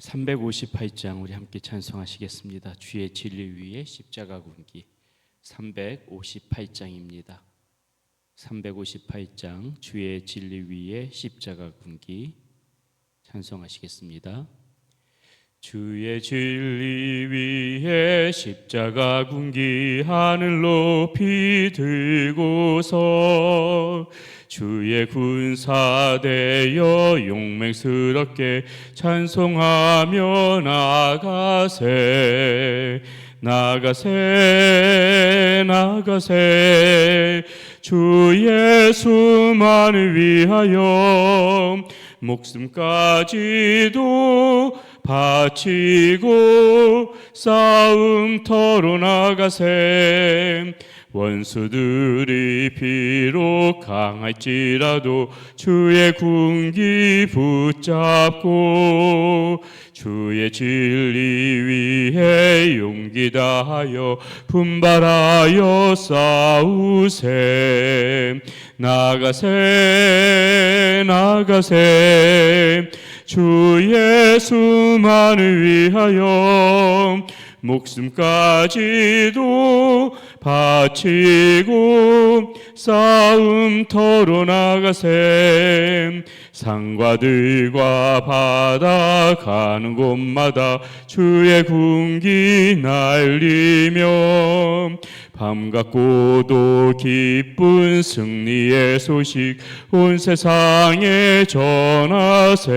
358장 우리 함께 찬송하시겠습니다. 주의 진리 위에 십자가 군기 358장입니다. 358장 주의 진리 위에 십자가 군기 찬송하시겠습니다. 주의 진리 위에 십자가 군기 하늘 높이 들고서 주의 군사 되어 용맹스럽게 찬송하며 나가세 주 예수만을 위하여 목숨까지도 바치고 싸움터로 나가세 원수들이 비록 강할지라도 주의 군기 붙잡고 주의 진리 위에 용기 다하여 분발하여 싸우세 나가세 주 예수만을 위하여 목숨까지도 바치고 싸움터로 나가세 산과들과 바다 가는 곳마다 주의 군기 날리며 밤 같고도 기쁜 승리의 소식 온 세상에 전하세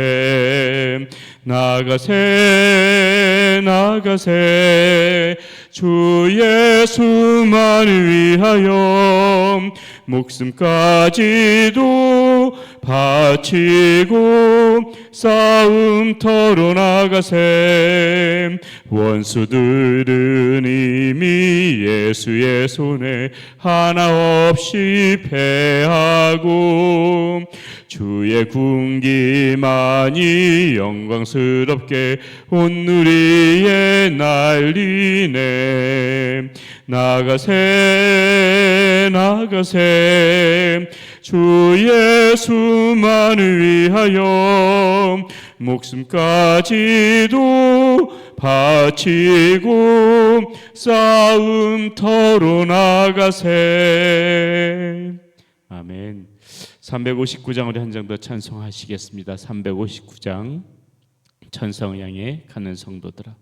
나가세 주 예수만을 위하여 목숨까지도 바치고 싸움터로 나가세 원수들은 이미 예수의 손에 하나 없이 패하고 주의 군기만이 영광스럽게 온 누리에 날리네 나가세 주 예수만을 위하여 목숨까지도 바치고 싸움터로 나가세. 아멘. 359장 우리 한 장 더 찬송하시겠습니다. 359장 천성을 향해 가는 성도들아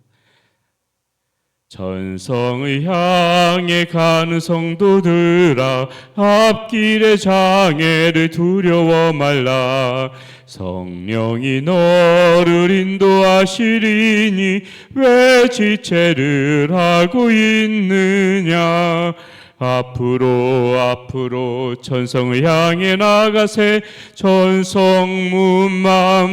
천성을 향해 가는 성도들아 앞길의 장애를 두려워 말라 성령이 너를 인도하시리니 왜 지체를 하고 있느냐 앞으로 천성을 향해 나가세 천성문만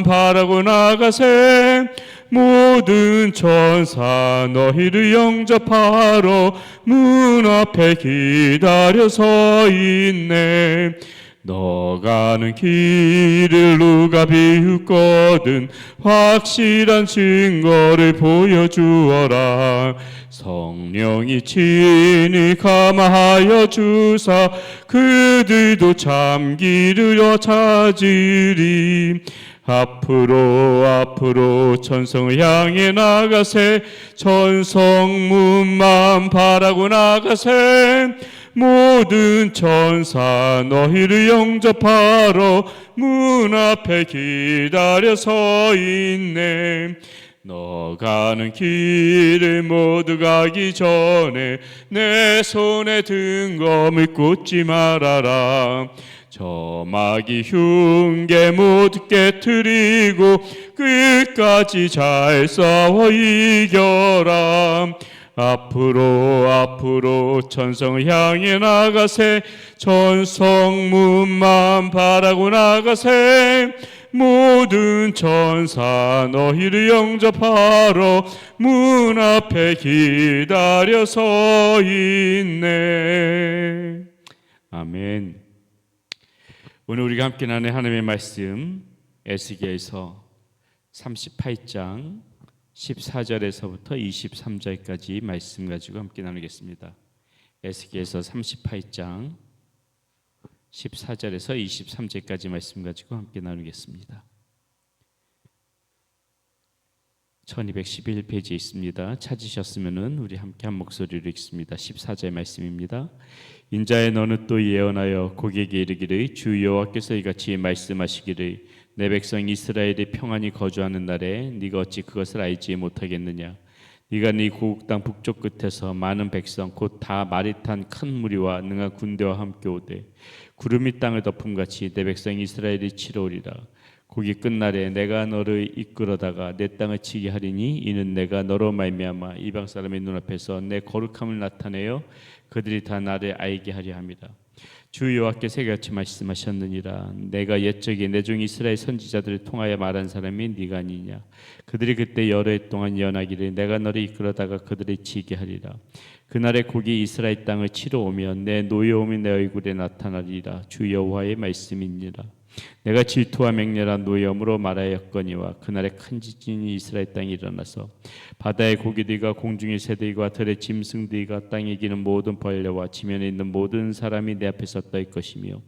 바라고 나가세 모든 천사 너희를 영접하러 문 앞에 기다려 서 있네 너 가는 길을 누가 비웃거든 확실한 증거를 보여주어라 성령이 친히 감화하여 주사 그들도 참기를 찾으리 앞으로 천성을 향해 나가세 천성문만 바라고 나가세 모든 천사 너희를 영접하러 문 앞에 기다려 서 있네 너 가는 길을 모두 가기 전에 내 손에 등검을 꽂지 말아라 저 마귀 흉계 모두 깨트리고 끝까지 잘 싸워 이겨라 앞으로 천성을 향해 나가세 천성문만 바라고 나가세 모든 천사 너희를 영접하러 문 앞에 기다려 서 있네. 아멘. 오늘 우리가 함께 나눈 하나님의 말씀 에스겔서 38장 14절에서부터 23절까지 말씀 가지고 함께 나누겠습니다. 에스겔서 38장 14절에서 23절까지 말씀 가지고 함께 나누겠습니다. 1211페이지에 있습니다. 찾으셨으면은 우리 함께 한 목소리로 읽습니다. 14절 말씀입니다. 인자의 너는 또 예언하여 고객에게 이르기를 주 여호와께서 이같이 말씀하시기를 내 백성 이스라엘이 평안히 거주하는 날에 네가 어찌 그것을 알지 못하겠느냐. 네가 네 고국 땅 북쪽 끝에서 많은 백성 곧 다 말이 탄 큰 무리와 능한 군대와 함께 오되 구름이 땅을 덮음같이 내 백성 이스라엘이 치러 오리라. 고기 끝날에 내가 너를 이끌어다가 내 땅을 치게 하리니 이는 내가 너로 말미암아 이방 사람의 눈앞에서 내 거룩함을 나타내어 그들이 다 나를 알게 하려 함이라. 주 여호와께서 이같이 말씀하셨느니라. 내가 옛적에 내 종 이스라엘 선지자들을 통하여 말한 사람이 네가 아니냐. 그들이 그때 여러 해 동안 예언하기를 내가 너를 이끌어다가 그들을 치게 하리라. 그날에 고기 이스라엘 땅을 치러 오면 내 노여움이 내 얼굴에 나타나리라. 주 여호와의 말씀이니라. 내가 질투와 맹렬한 노염으로 말하였거니와 그날에 큰 지진이 이스라엘 땅에 일어나서 바다의 고기들과 공중의 새들과 들의 짐승들과 땅에 기는 모든 벌레와 지면에 있는 모든 사람이 내 앞에서 떠 있을 것이며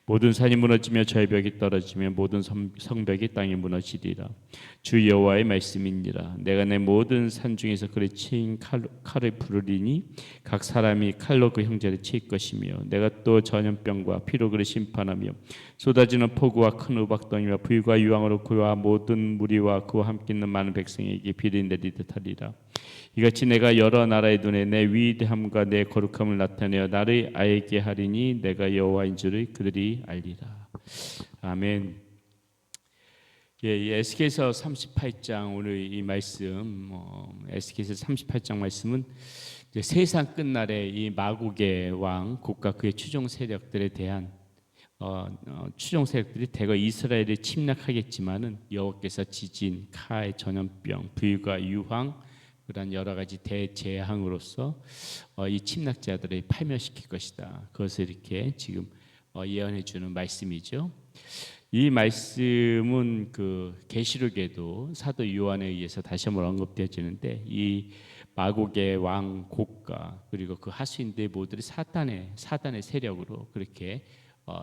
모든 산이 무너지며 절벽이 떨어지며 모든 성벽이 땅에 무너지리라. 주 여호와의 말씀이니라. 내가 내 모든 산 중에서 그를 친 칼을 부르리니 각 사람이 칼로 그 형제를 칠 것이며 내가 또 전염병과 피로 그를 심판하며 쏟아지는 폭우와 큰 우박덩이와 불과 유황으로 그와 모든 무리와 그와 함께 있는 많은 백성에게 비를 내리듯 하리라. 이같이 내가 여러 나라의 눈에 내 위대함과 내 거룩함을 나타내어 나를 알게 하리니 내가 여호와인 줄을 그들이 알리라. 아멘. 에스겔서 38장 오늘 이 말씀 에스겔서 38장 말씀은 이제 세상 끝날에 이 마국의 왕 국가 그의 추종 세력들에 대한 추종 세력들이 대거 이스라엘을 침략하겠지만은 여호와께서 지진, 칼, 전염병, 불과 유황 그런 여러 가지 대재앙으로서 이 침략자들을 파멸시킬 것이다. 그것을 이렇게 지금 예언해 주는 말씀이죠. 이 말씀은 그 계시록에도 사도 요한에 의해서 다시 한번 언급되어지는데 이 마곡의 왕 국가 그리고 그 하수인들 모두를 사단의 세력으로 그렇게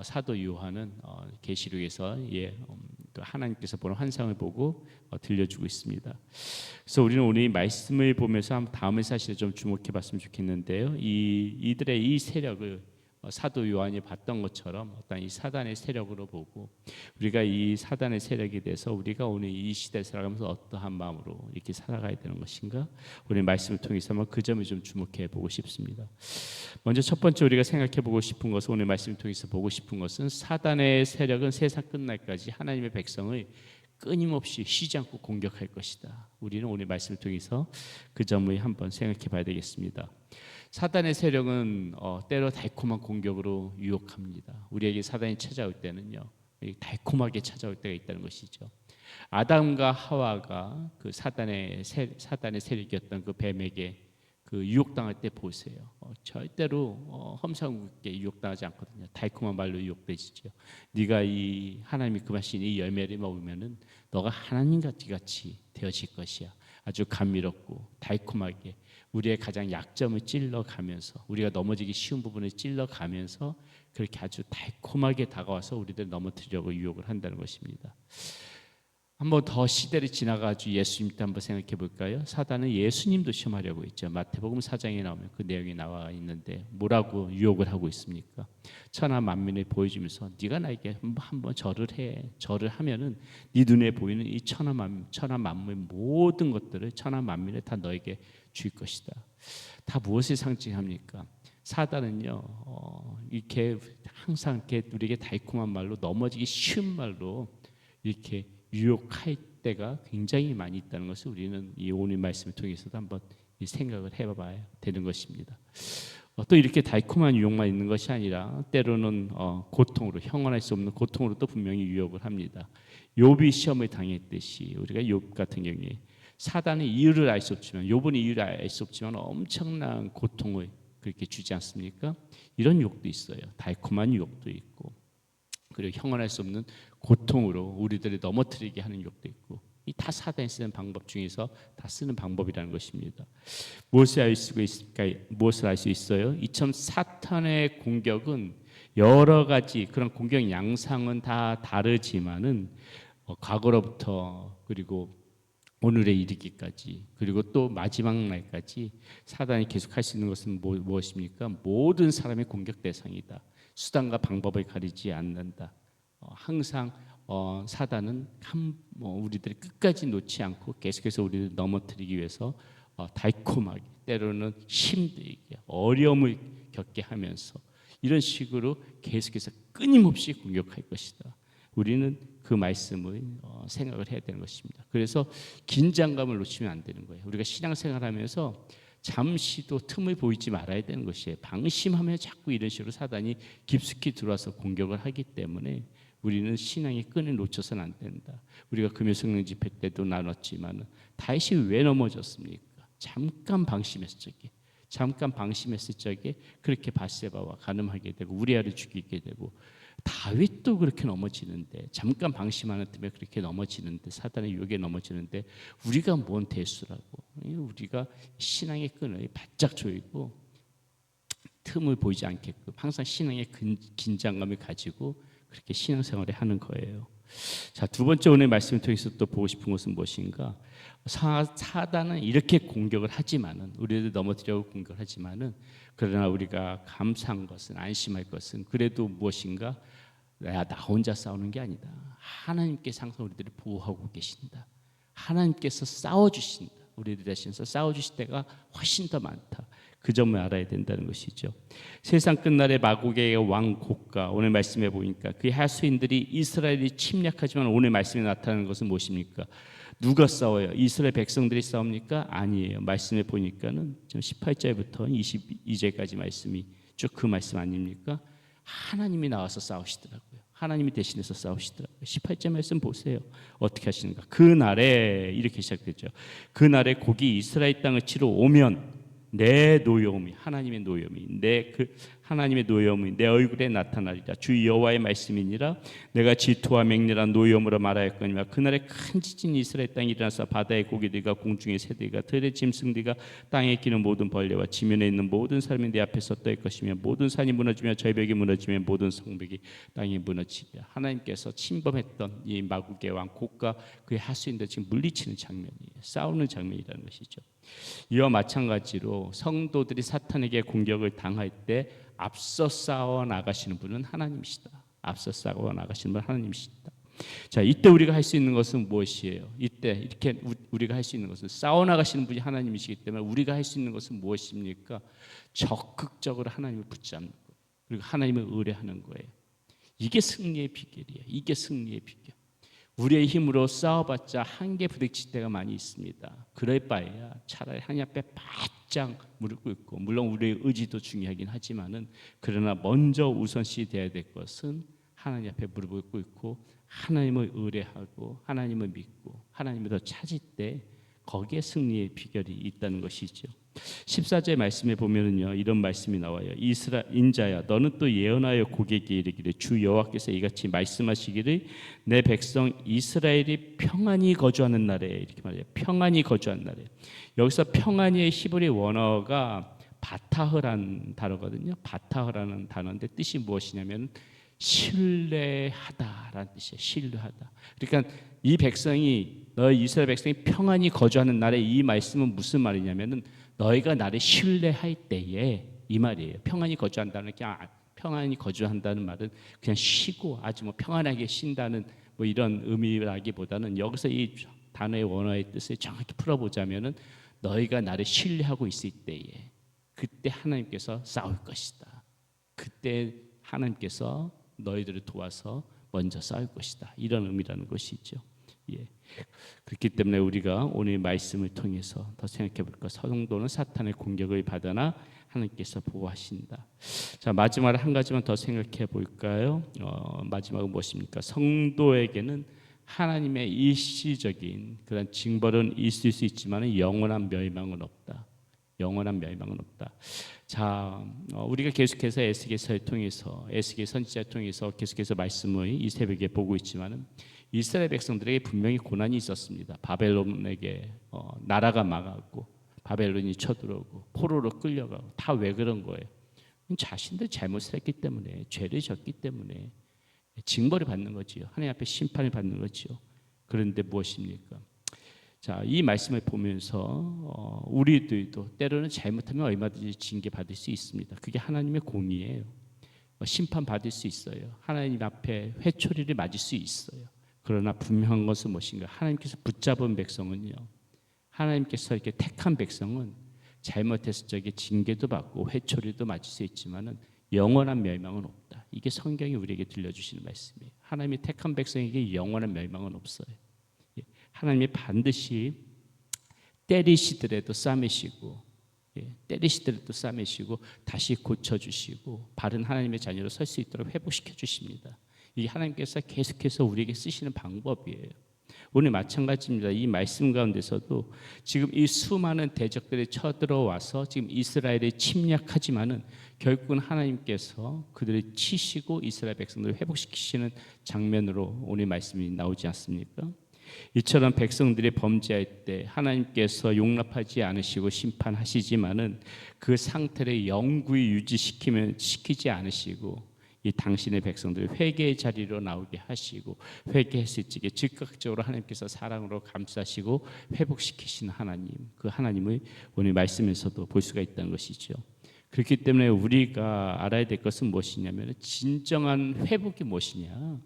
사도 요한은 계시록에서 하나님께서 보는 환상을 보고 들려주고 있습니다. 그래서 우리는 오늘 이 말씀을 보면서 다음의 사실에 좀 주목해봤으면 좋겠는데요. 이들의 이 세력을 사도 요한이 봤던 것처럼 어떤 이 사단의 세력으로 보고 우리가 이 사단의 세력에 대해서 우리가 오늘 이 시대에 살아가면서 어떠한 마음으로 이렇게 살아가야 되는 것인가? 우리 말씀을 통해서 한번 그 점을 좀 주목해 보고 싶습니다. 먼저 첫 번째 우리가 생각해 보고 싶은 것은 오늘 말씀을 통해서 보고 싶은 것은 사단의 세력은 세상 끝날까지 하나님의 백성을 끊임없이 쉬지 않고 공격할 것이다. 우리는 오늘 말씀을 통해서 그 점을 한번 생각해 봐야 되겠습니다. 사단의 세력은 때로 달콤한 공격으로 유혹합니다. 우리에게 사단이 찾아올 때는요, 달콤하게 찾아올 때가 있다는 것이죠. 아담과 하와가 그 사단의 세력이었던 그 뱀에게 그 유혹당할 때 보세요. 절대로 험상궂게 유혹당하지 않거든요. 달콤한 말로 유혹되시죠. 네가 이 하나님이 금하신 이 열매를 먹으면은 너가 하나님 같이 되어질 것이야. 아주 감미롭고 달콤하게 우리의 가장 약점을 찔러가면서 우리가 넘어지기 쉬운 부분을 찔러가면서 그렇게 아주 달콤하게 다가와서 우리들 넘어뜨리려고 유혹을 한다는 것입니다. 한번 더 시대를 지나가지고 예수님도 한번 생각해 볼까요? 사단은 예수님도 시험하려고 했죠. 마태복음 4장에 나오면 그 내용이 나와 있는데 뭐라고 유혹을 하고 있습니까? 천하 만민을 보여주면서 네가 나에게 한번 절을 해. 절을 하면은 네 눈에 보이는 이 천하 만민의 모든 것들을 천하 만민을 다 너에게 줄 것이다. 다 무엇을 상징합니까? 사단은요 이렇게 항상 이렇게 우리에게 달콤한 말로 넘어지기 쉬운 말로 이렇게 유혹할 때가 굉장히 많이 있다는 것을 우리는 이 오늘 말씀을 통해서도 한번 생각을 해봐야 되는 것입니다. 또 이렇게 달콤한 유혹만 있는 것이 아니라 때로는 고통으로 형언할 수 없는 고통으로도 분명히 유혹을 합니다. 욥이 시험을 당했듯이 우리가 욥 같은 경우에 사단의 이유를 알 수 없지만 욥은 이유를 알 수 없지만 엄청난 고통을 그렇게 주지 않습니까? 이런 유혹도 있어요. 달콤한 유혹도 있고 그리고 형언할 수 없는 고통으로 우리들을 넘어뜨리게 하는 유혹도 있고 이 다 사단이 쓰는 방법 중에서 다 쓰는 방법이라는 것입니다. 무엇을 알 수 있을까요? 무엇을 알 수 있어요? 이처럼 사탄의 공격은 여러 가지 그런 공격 양상은 다 다르지만은 과거로부터 그리고 오늘에 이르기까지, 그리고 또 마지막 날까지 사단이 계속할 수 있는 것은 무엇입니까? 모든 사람의 공격 대상이다. 수단과 방법을 가리지 않는다. 항상 사단은 우리들이 끝까지 놓지 않고 계속해서 우리를 넘어뜨리기 위해서 달콤하게, 때로는 힘들게, 어려움을 겪게 하면서 이런 식으로 계속해서 끊임없이 공격할 것이다. 우리는 그 말씀을 생각을 해야 되는 것입니다. 그래서 긴장감을 놓치면 안 되는 거예요. 우리가 신앙생활하면서 잠시도 틈을 보이지 말아야 되는 것이에요. 방심하면 자꾸 이런 식으로 사단이 깊숙이 들어와서 공격을 하기 때문에 우리는 신앙의 끈을 놓쳐서는 안 된다. 우리가 금요 성령 집회 때도 나눴지만 다윗이 왜 넘어졌습니까? 잠깐 방심했을 적에 그렇게 바세바와 간음하게 되고 우리아를 죽이게 되고, 다윗도 그렇게 넘어지는데, 잠깐 방심하는 틈에 그렇게 넘어지는데, 사단의 유혹에 넘어지는데 우리가 뭔 대수라고. 우리가 신앙의 끈을 바짝 조이고 틈을 보이지 않게끔 항상 신앙의 긴장감을 가지고 그렇게 신앙생활을 하는 거예요. 자, 두 번째 오늘 말씀을 통해서 또 보고 싶은 것은 무엇인가? 사단은 이렇게 공격을 하지만은, 우리를 넘어뜨리려고 공격을 하지만은, 그러나 우리가 감사한 것은, 안심할 것은 그래도 무엇인가? 나 혼자 싸우는 게 아니다. 하나님께서 항상 우리들을 보호하고 계신다. 하나님께서 싸워주신다. 우리들 대신해서 싸워주실 때가 훨씬 더 많다. 그 점을 알아야 된다는 것이죠. 세상 끝날의 마고의 왕 곡가, 오늘 말씀해 보니까 그 하수인들이 이스라엘이 침략하지만 오늘 말씀에 나타나는 것은 무엇입니까? 누가 싸워요? 이스라엘 백성들이 싸웁니까? 아니에요. 말씀에 보니까는 18절부터 22절까지 말씀이 쭉 그 말씀 아닙니까? 하나님이 나와서 싸우시더라고요. 하나님이 대신해서 싸우시더라고요. 18절 말씀 보세요. 어떻게 하시는가? 그날에 이렇게 시작되죠. 그날에 곡이 이스라엘 땅을 치러 오면 내 노여움이, 하나님의 노여움이, 하나님의 노여움이 내 얼굴에 나타나리라. 주 여호와의 말씀이니라. 내가 질투와 맹렬한 노여움으로 말하였거니와 그날에 큰 지진이 이스라엘 땅에 일어나서 바다의 고기들과 공중의 새들과 들의 짐승들과 땅에 기는 모든 벌레와 지면에 있는 모든 사람이 내 앞에 섰을 것이며 모든 산이 무너지며 절벽이 무너지며 모든 성벽이 땅에 무너지리라. 하나님께서 침범했던 이 마국의 왕 곡과 그의 하수인들 지금 물리치는 장면이에요. 싸우는 장면이라는 것이죠. 이와 마찬가지로 성도들이 사탄에게 공격을 당할 때 앞서 싸워 나가시는 분은 하나님이시다. 앞서 싸워 나가시는 분은 하나님이시다. 자, 이때 우리가 할 수 있는 것은 무엇이에요? 이때 이렇게 우리가 할 수 있는 것은, 싸워 나가시는 분이 하나님이시기 때문에 우리가 할 수 있는 것은 무엇입니까? 적극적으로 하나님을 붙잡는 것, 그리고 하나님을 의뢰하는 거예요. 이게 승리의 비결이에요. 이게 승리의 비결. 우리의 힘으로 싸워봤자 한계 부딪힐 때가 많이 있습니다. 그럴 바에야 차라리 하나님 앞에 바짝 무릎 꿇고, 물론 우리의 의지도 중요하긴 하지만은, 그러나 먼저 우선시 돼야 될 것은 하나님 앞에 무릎을 꿇고 하나님을 의뢰하고 하나님을 믿고 하나님을 더 찾을 때 거기에 승리의 비결이 있다는 것이죠. 14절 말씀에 보면은요, 이런 말씀이 나와요. 인자야, 너는 또 예언하여 고객에게 이르기를 주 여호와께서 이같이 말씀하시기를 내 백성 이스라엘이 평안히 거주하는 날에, 이렇게 말해요. 평안히 거주하는 날에. 여기서 평안히의 히브리 원어가 바타흐라는 단어거든요. 바타흐라는 단어인데 뜻이 무엇이냐면 신뢰하다라는 뜻이에요. 신뢰하다. 그러니까 이 백성이, 너희 이스라엘 백성이 평안히 거주하는 날에, 이 말씀은 무슨 말이냐면은 너희가 나를 신뢰할 때에, 이 말이에요. 평안히 거주한다는, 그냥 평안히 거주한다는 말은 그냥 쉬고 아주 평안하게 쉰다는 이런 의미라기보다는, 여기서 이 단어의 원어의 뜻을 정확히 풀어보자면은 너희가 나를 신뢰하고 있을 때에, 그때 하나님께서 싸울 것이다. 그때 하나님께서 너희들을 도와서 먼저 싸울 것이다. 이런 의미라는 것이죠. 예. 그렇기 때문에 우리가 오늘 말씀을 통해서 더 생각해 볼까? 성도는 사탄의 공격을 받으나 하나님께서 보호하신다. 자, 마지막으로 한 가지만 더 생각해 볼까요? 마지막은 무엇입니까? 성도에게는 하나님의 일시적인 그런 징벌은 있을 수 있지만 영원한 멸망은 없다. 영원한 멸망은 없다. 자, 우리가 계속해서 에스겔서를 통해서, 에스겔 선지자를 통해서 계속해서 말씀을 이 새벽에 보고 있지만은, 이스라엘 백성들에게 분명히 고난이 있었습니다. 바벨론에게 나라가 망하고, 바벨론이 쳐들어오고, 포로로 끌려가고, 다 왜 그런 거예요? 자신들 잘못을 했기 때문에, 죄를 졌기 때문에 징벌을 받는 거지요. 하나님 앞에 심판을 받는 거지요. 그런데 무엇입니까? 자, 이 말씀을 보면서 우리들도 때로는 잘못하면 얼마든지 징계받을 수 있습니다. 그게 하나님의 공의예요. 심판받을 수 있어요. 하나님 앞에 회초리를 맞을 수 있어요. 그러나 분명한 것은 무엇인가? 하나님께서 붙잡은 백성은요, 하나님께서 이렇게 택한 백성은 잘못했을 적에 징계도 받고 회초리도 맞을 수 있지만은 영원한 멸망은 없다. 이게 성경이 우리에게 들려주시는 말씀이에요. 하나님이 택한 백성에게 영원한 멸망은 없어요. 하나님이 반드시 때리시더라도 싸매시고, 때리시더라도 싸매시고 다시 고쳐주시고 바른 하나님의 자녀로 설 수 있도록 회복시켜 주십니다. 이게 하나님께서 계속해서 우리에게 쓰시는 방법이에요. 오늘 마찬가지입니다. 이 말씀 가운데서도 지금 이 수많은 대적들이 쳐들어와서 지금 이스라엘을 침략하지만은 결국은 하나님께서 그들을 치시고 이스라엘 백성들을 회복시키시는 장면으로 오늘 말씀이 나오지 않습니까? 이처럼 백성들이 범죄할 때 하나님께서 용납하지 않으시고 심판하시지만은 그 상태를 영구히 유지시키지 않으시고 이 당신의 백성들 회개의 자리로 나오게 하시고 회개했을 적에 즉각적으로 하나님께서 사랑으로 감싸시고 회복시키시는 하나님, 그 하나님을 오늘 말씀에서도 볼 수가 있다는 것이죠. 그렇기 때문에 우리가 알아야 될 것은 무엇이냐면 진정한 회복이 무엇이냐.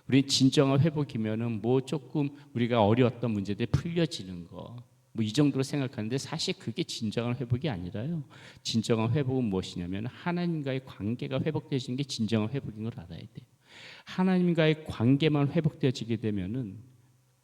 우리 진정한 회복이면은 뭐 조금 우리가 어려웠던 문제들이 풀려지는 거, 뭐 이 정도로 생각하는데 사실 그게 진정한 회복이 아니라요. 진정한 회복은 무엇이냐면 하나님과의 관계가 회복되어지는 게 진정한 회복인 걸 알아야 돼요. 하나님과의 관계만 회복되어지게 되면은,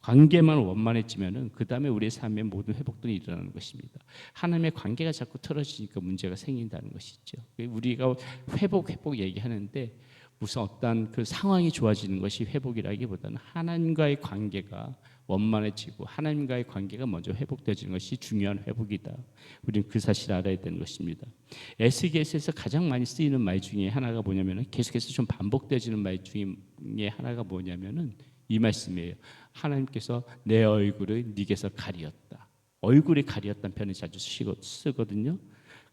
관계만 원만해지면은 그 다음에 우리의 삶의 모든 회복들이 일어나는 것입니다. 하나님의 관계가 자꾸 틀어지니까 문제가 생긴다는 것이죠. 우리가 회복 얘기하는데 무슨 어떤 그 상황이 좋아지는 것이 회복이라기보다는 하나님과의 관계가 원만해지고 하나님과의 관계가 먼저 회복되어지는 것이 중요한 회복이다. 우리는 그 사실을 알아야 되는 것입니다. 에스겔서에서 가장 많이 쓰이는 말 중에 하나가 뭐냐면은, 계속해서 좀 반복되어지는 말 중에 하나가 뭐냐면은 이 말씀이에요. 하나님께서 내 얼굴을 네게서 가리었다. 얼굴이 가리었다는 표현을 자주 쓰거든요.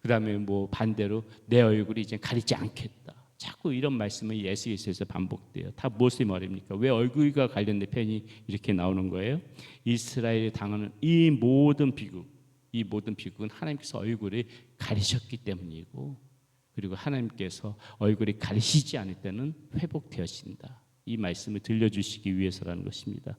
그 다음에 뭐 반대로 내 얼굴이 이제 가리지 않겠다. 자꾸 이런 말씀은 에스겔서에서 반복돼요. 다 무엇을 말입니까? 왜 얼굴과 관련된 표현이 이렇게 나오는 거예요? 이스라엘이 당하는 이 모든 비극은 하나님께서 얼굴을 가리셨기 때문이고, 그리고 하나님께서 얼굴이 가리시지 않을 때는 회복되어진다. 이 말씀을 들려주시기 위해서라는 것입니다.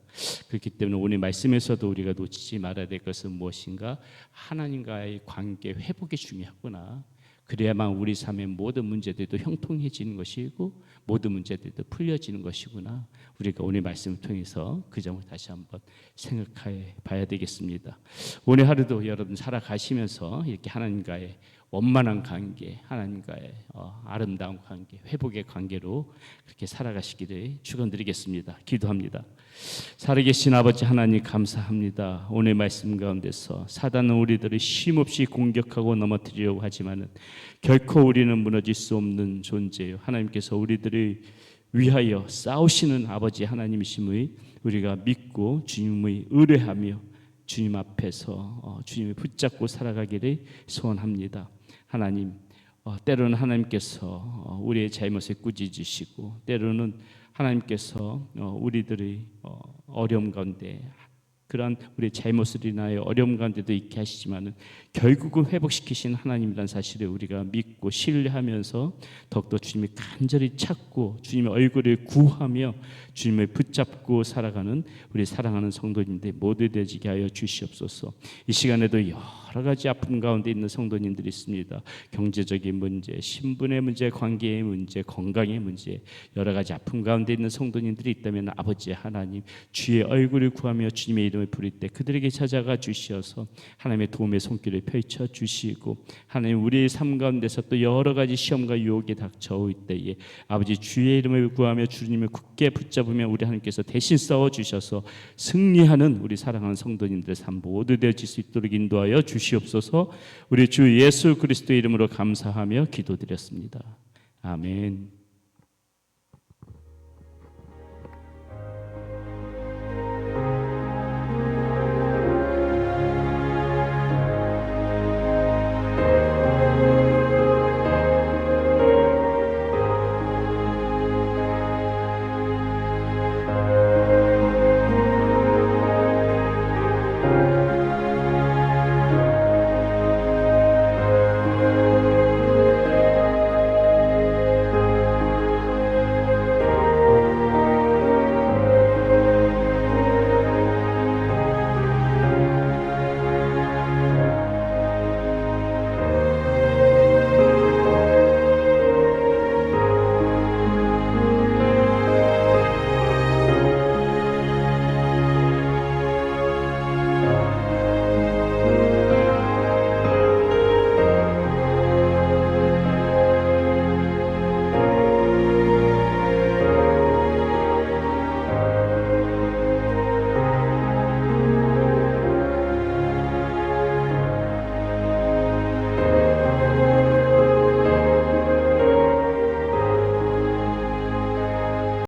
그렇기 때문에 오늘 말씀에서도 우리가 놓치지 말아야 될 것은 무엇인가? 하나님과의 관계 회복이 중요하구나. 그래야만 우리 삶의 모든 문제들도 형통해지는 것이고 모든 문제들도 풀려지는 것이구나. 우리가 오늘 말씀을 통해서 그 점을 다시 한번 생각해 봐야 되겠습니다. 오늘 하루도 여러분 살아가시면서 이렇게 하나님과의 원만한 관계, 하나님과의 아름다운 관계, 회복의 관계로 그렇게 살아가시기를 축원드리겠습니다. 기도합니다. 살아계신 아버지 하나님 감사합니다. 오늘 말씀 가운데서 사단은 우리들을 쉼없이 공격하고 넘어뜨리려고 하지만은 결코 우리는 무너질 수 없는 존재예요. 하나님께서 우리들을 위하여 싸우시는 아버지 하나님이심을 우리가 믿고 주님의 의뢰하며 주님 앞에서 주님을 붙잡고 살아가기를 소원합니다. 하나님, 때로는 하나님께서 우리의 잘못을 꾸짖으시고 때로는 하나님께서 우리들의 어려움 가운데 그러한 우리의 잘못을 인하여 어려움 가운데도 있게 하시지만은 결국은 회복시키신 하나님이라는 사실을 우리가 믿고 신뢰하면서 더욱더 주님을 간절히 찾고 주님의 얼굴을 구하며 주님을 붙잡고 살아가는 우리 사랑하는 성도님들 모두 되지게 하여 주시옵소서. 이 시간에도 여러 가지 아픔 가운데 있는 성도님들이 있습니다. 경제적인 문제, 신분의 문제, 관계의 문제, 건강의 문제, 여러 가지 아픔 가운데 있는 성도님들이 있다면 아버지 하나님 주의 얼굴을 구하며 주님의 이름을 부를 때 그들에게 찾아가 주시어서 하나님의 도움의 손길을 펼쳐 주시고 하나님 우리의 삶 가운데서 또 여러 가지 시험과 유혹에 닥쳐올 때에 아버지 주의 이름을 구하며 주님을 굳게 붙잡으며 우리 하나님께서 대신 싸워 주셔서 승리하는 우리 사랑하는 성도님들의 삶 모두 되어질 수 있도록 인도하여 주시옵소서. 우리 주 예수 그리스도의 이름으로 감사하며 기도드렸습니다. 아멘.